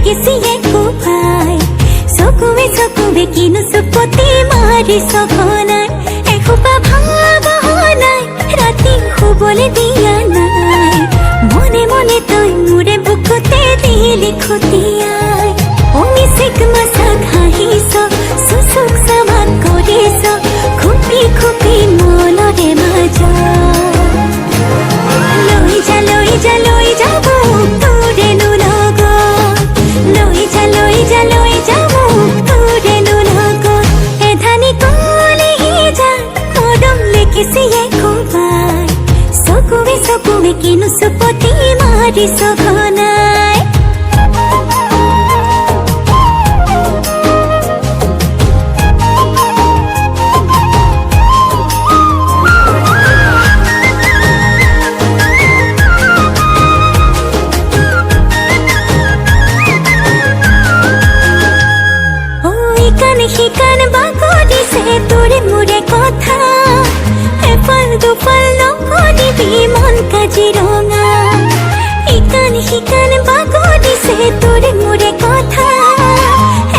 লেগেছিয়ে কোপায় চকুৱে কিনো চুপতি মাৰি সঘনাই এসোপা ভাৱনাই ৰাতি শুবলৈ দিয়া নাই মনে মনে তই মোৰে বুকুতে দিলি খতিয়াই মিচিক মাছাক হাঁহিছ চুচুক চামাক কৰিছ খুপি খুপি মনৰে মাজত লৈ যা মোক তোৰেনো লগত লৈ যা মোক তোৰেনো লগত এধানি কলেহি যা মৰম লেগিছিয়ে কোবাই চকুৱে কিনো চুপতি মাৰি সঘনাই শিকান বাগৰিছে তোৰে মোৰে কথা এফাল দুফাল নকৰিবি মন কাজিৰঙা শিকান বাগৰিছে তোৰে মোৰে কথা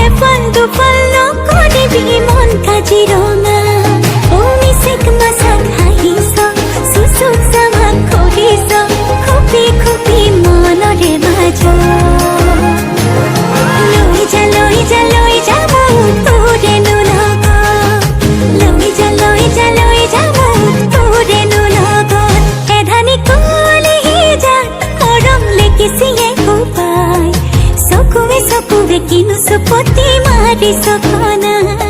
এফাল দুফাল নকৰিবি মন কাজিৰঙা মিচিক মাছাক হাঁহিছ চুচুক চামাক কৰিছ খুপি খুপি মনৰে মাজত লৈ যা মোক তোৰেনো লগত লৈ যা মোক তোৰেনো লগত এধানি কলেহি যা মৰম লেগিছিয়ে কোবাই চকুৱে কিনো চুপতি মাৰি সঘনাই